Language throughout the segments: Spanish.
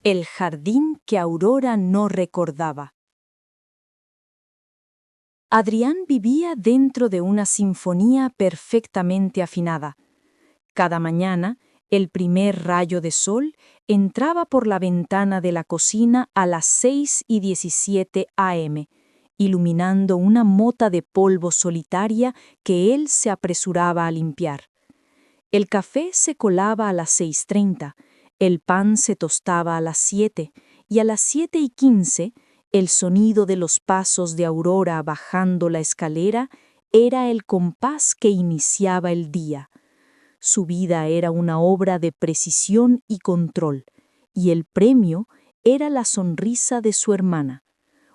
El jardín que Aurora no recordaba. Adrián vivía dentro de una sinfonía perfectamente afinada. Cada mañana, el primer rayo de sol entraba por la ventana de la cocina a las 6:17 a.m., iluminando una mota de polvo solitaria que él se apresuraba a limpiar. El café se colaba a las 6:30, el pan se tostaba a las 7, y a las 7:15, el sonido de los pasos de Aurora bajando la escalera era el compás que iniciaba el día. Su vida era una obra de precisión y control, y el premio era la sonrisa de su hermana.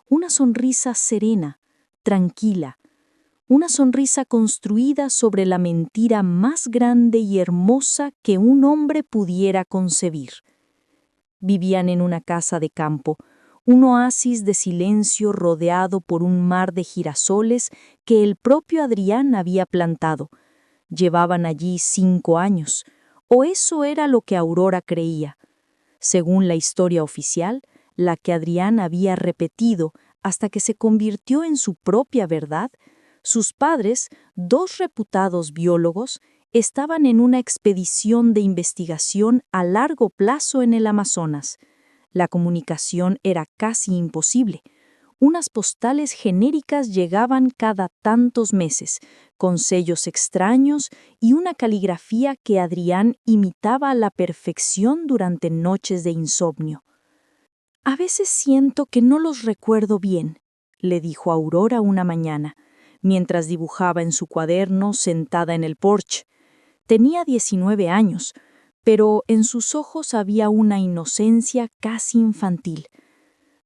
Una sonrisa serena, tranquila, una sonrisa construida sobre la mentira más grande y hermosa que un hombre pudiera concebir. Vivían en una casa de campo, un oasis de silencio rodeado por un mar de girasoles que el propio Adrián había plantado. Llevaban allí 5 años, o eso era lo que Aurora creía. Según la historia oficial, la que Adrián había repetido hasta que se convirtió en su propia verdad, sus padres, 2 reputados biólogos, estaban en una expedición de investigación a largo plazo en el Amazonas. La comunicación era casi imposible. Unas postales genéricas llegaban cada tantos meses, con sellos extraños y una caligrafía que Adrián imitaba a la perfección durante noches de insomnio. «A veces siento que no los recuerdo bien», le dijo Aurora una mañana, mientras dibujaba en su cuaderno sentada en el porche. Tenía 19 años, pero en sus ojos había una inocencia casi infantil.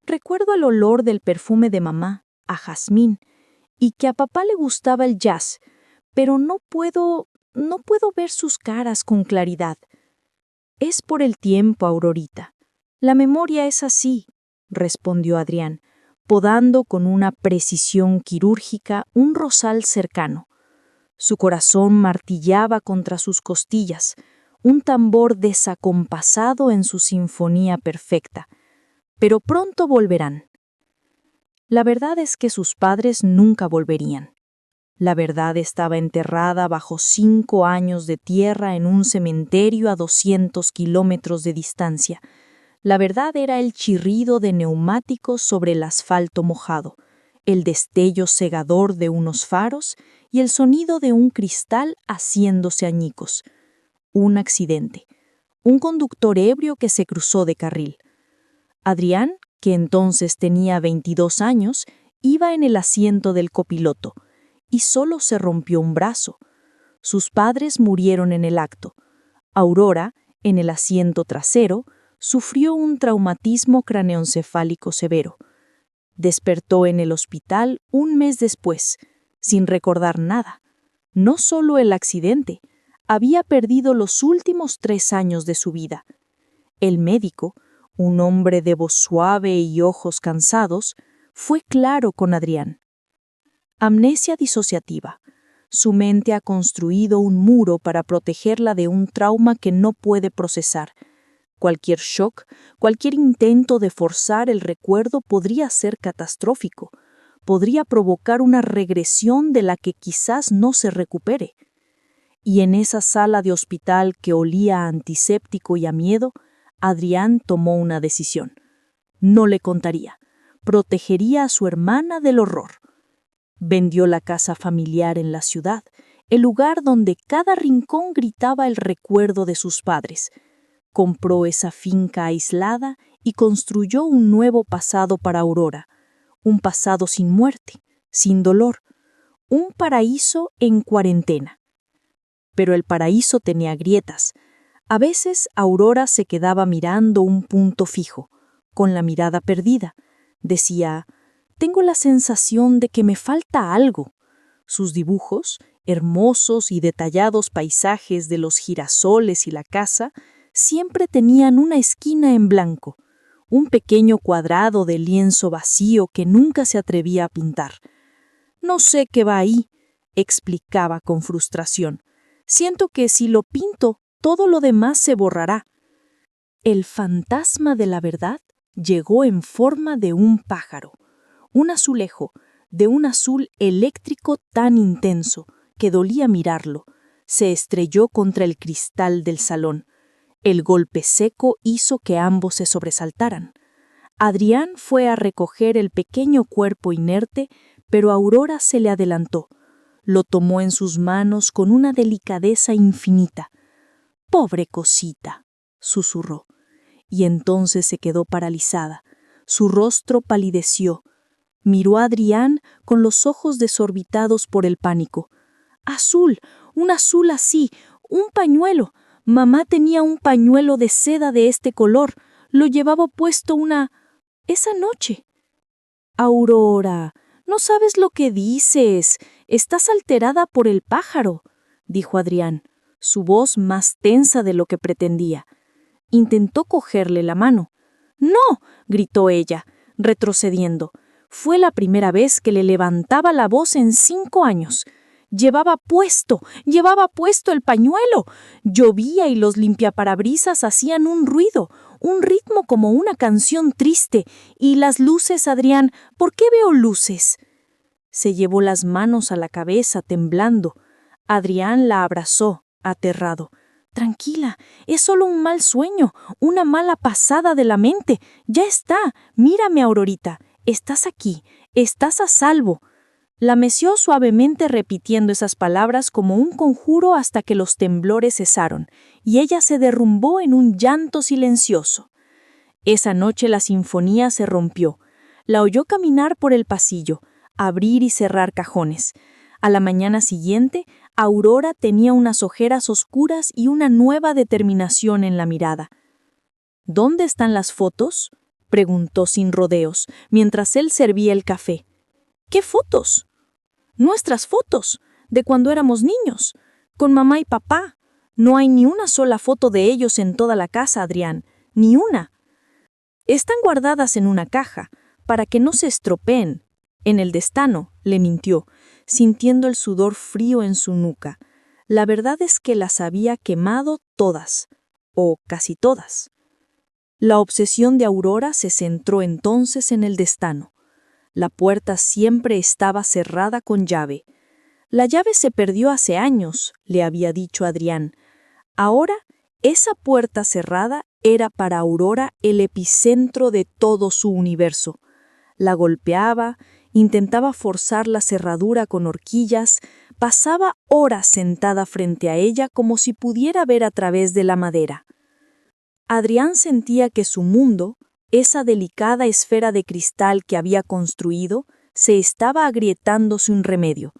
Recuerdo el olor del perfume de mamá, a jazmín, y que a papá le gustaba el jazz, pero no puedo ver sus caras con claridad. Es por el tiempo, Aurorita. La memoria es así, respondió Adrián, podando con una precisión quirúrgica un rosal cercano. Su corazón martillaba contra sus costillas, un tambor desacompasado en su sinfonía perfecta. Pero pronto volverán. La verdad es que sus padres nunca volverían. La verdad estaba enterrada bajo 5 años de tierra en un cementerio a 200 kilómetros de distancia. La verdad era el chirrido de neumáticos sobre el asfalto mojado, el destello cegador de unos faros y el sonido de un cristal haciéndose añicos. Un accidente. Un conductor ebrio que se cruzó de carril. Adrián, que entonces tenía 22 años, iba en el asiento del copiloto y solo se rompió un brazo. Sus padres murieron en el acto. Aurora, en el asiento trasero, sufrió un traumatismo craneoencefálico severo. Despertó en el hospital un mes después, sin recordar nada. No solo el accidente, había perdido los últimos 3 años de su vida. El médico, un hombre de voz suave y ojos cansados, fue claro con Adrián. Amnesia disociativa. Su mente ha construido un muro para protegerla de un trauma que no puede procesar. Cualquier shock, cualquier intento de forzar el recuerdo podría ser catastrófico. Podría provocar una regresión de la que quizás no se recupere. Y en esa sala de hospital que olía a antiséptico y a miedo, Adrián tomó una decisión. No le contaría. Protegería a su hermana del horror. Vendió la casa familiar en la ciudad, el lugar donde cada rincón gritaba el recuerdo de sus padres. Compró esa finca aislada y construyó un nuevo pasado para Aurora. Un pasado sin muerte, sin dolor. Un paraíso en cuarentena. Pero el paraíso tenía grietas. A veces Aurora se quedaba mirando un punto fijo, con la mirada perdida. Decía, tengo la sensación de que me falta algo. Sus dibujos, hermosos y detallados paisajes de los girasoles y la casa, siempre tenían una esquina en blanco, un pequeño cuadrado de lienzo vacío que nunca se atrevía a pintar. No sé qué va ahí, explicaba con frustración. Siento que si lo pinto, todo lo demás se borrará. El fantasma de la verdad llegó en forma de un pájaro, un azulejo, de un azul eléctrico tan intenso que dolía mirarlo. Se estrelló contra el cristal del salón. El golpe seco hizo que ambos se sobresaltaran. Adrián fue a recoger el pequeño cuerpo inerte, pero Aurora se le adelantó. Lo tomó en sus manos con una delicadeza infinita. «Pobre cosita», susurró, y entonces se quedó paralizada. Su rostro palideció. Miró a Adrián con los ojos desorbitados por el pánico. «Azul, un azul así, un pañuelo. Mamá tenía un pañuelo de seda de este color. Lo llevaba puesto esa noche». «Aurora, no sabes lo que dices. Estás alterada por el pájaro», dijo Adrián, su voz más tensa de lo que pretendía. Intentó cogerle la mano. «No», gritó ella, retrocediendo. Fue la primera vez que le levantaba la voz en 5 años. Llevaba puesto el pañuelo. Llovía y los limpiaparabrisas hacían un ruido, un ritmo como una canción triste. Y las luces, Adrián, ¿por qué veo luces? Se llevó las manos a la cabeza, temblando. Adrián la abrazó, aterrado. «Tranquila, es solo un mal sueño, una mala pasada de la mente. Ya está, mírame, Aurorita. Estás aquí, estás a salvo». La meció suavemente repitiendo esas palabras como un conjuro hasta que los temblores cesaron, y ella se derrumbó en un llanto silencioso. Esa noche la sinfonía se rompió. La oyó caminar por el pasillo, abrir y cerrar cajones. A la mañana siguiente, Aurora tenía unas ojeras oscuras y una nueva determinación en la mirada. «¿Dónde están las fotos?», preguntó sin rodeos, mientras él servía el café. «¿Qué fotos?». «Nuestras fotos, de cuando éramos niños, con mamá y papá. No hay ni una sola foto de ellos en toda la casa, Adrián, ni una. Están guardadas en una caja, para que no se estropeen. En el destano», le mintió, sintiendo el sudor frío en su nuca. La verdad es que las había quemado todas, o casi todas. La obsesión de Aurora se centró entonces en el destano. La puerta siempre estaba cerrada con llave. «La llave se perdió hace años», le había dicho Adrián. Ahora, esa puerta cerrada era para Aurora el epicentro de todo su universo. La golpeaba, intentaba forzar la cerradura con horquillas, pasaba horas sentada frente a ella como si pudiera ver a través de la madera. Adrián sentía que su mundo, esa delicada esfera de cristal que había construido, se estaba agrietando sin remedio.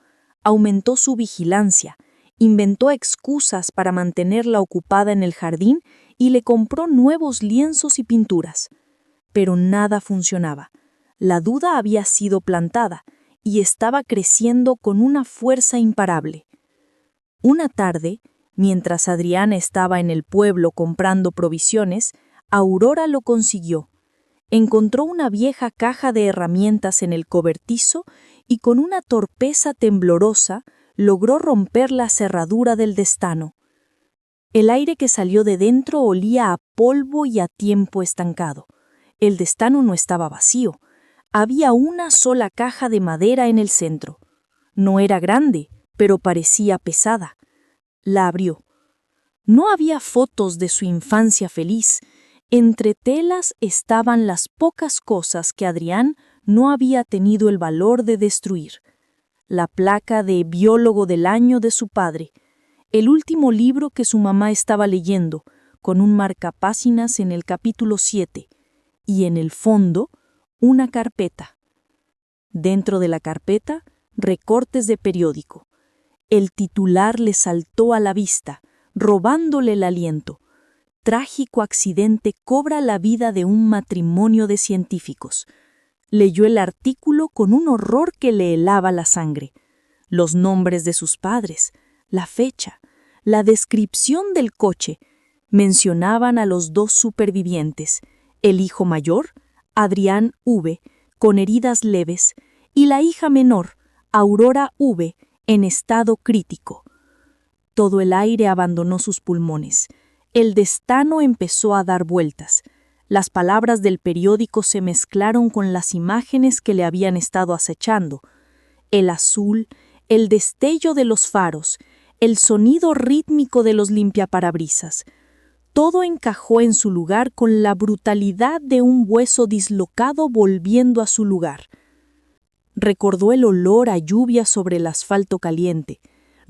Aumentó su vigilancia, inventó excusas para mantenerla ocupada en el jardín y le compró nuevos lienzos y pinturas. Pero nada funcionaba. La duda había sido plantada y estaba creciendo con una fuerza imparable. Una tarde, mientras Adrián estaba en el pueblo comprando provisiones, Aurora lo consiguió. Encontró una vieja caja de herramientas en el cobertizo y con una torpeza temblorosa logró romper la cerradura del destano. El aire que salió de dentro olía a polvo y a tiempo estancado. El destano no estaba vacío. Había una sola caja de madera en el centro. No era grande, pero parecía pesada. La abrió. No había fotos de su infancia feliz. Entre telas estaban las pocas cosas que Adrián no había tenido el valor de destruir. La placa de biólogo del año de su padre, el último libro que su mamá estaba leyendo, con un marcapáginas en el capítulo 7, y en el fondo, una carpeta. Dentro de la carpeta, recortes de periódico. El titular le saltó a la vista, robándole el aliento. «Trágico accidente cobra la vida de un matrimonio de científicos». Leyó el artículo con un horror que le helaba la sangre. Los nombres de sus padres, la fecha, la descripción del coche, mencionaban a los 2 supervivientes, el hijo mayor, Adrián V., con heridas leves, y la hija menor, Aurora V., en estado crítico. Todo el aire abandonó sus pulmones. El destano empezó a dar vueltas. Las palabras del periódico se mezclaron con las imágenes que le habían estado acechando. El azul, el destello de los faros, el sonido rítmico de los limpiaparabrisas. Todo encajó en su lugar con la brutalidad de un hueso dislocado volviendo a su lugar. Recordó el olor a lluvia sobre el asfalto caliente.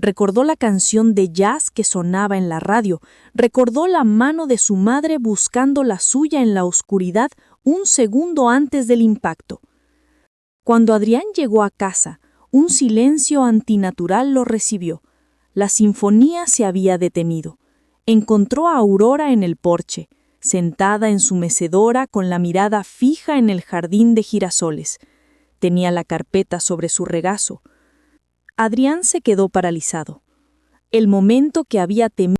Recordó la canción de jazz que sonaba en la radio. Recordó la mano de su madre buscando la suya en la oscuridad un segundo antes del impacto. Cuando Adrián llegó a casa, un silencio antinatural lo recibió. La sinfonía se había detenido. Encontró a Aurora en el porche, sentada en su mecedora con la mirada fija en el jardín de girasoles. Tenía la carpeta sobre su regazo. Adrián se quedó paralizado. El momento que había temido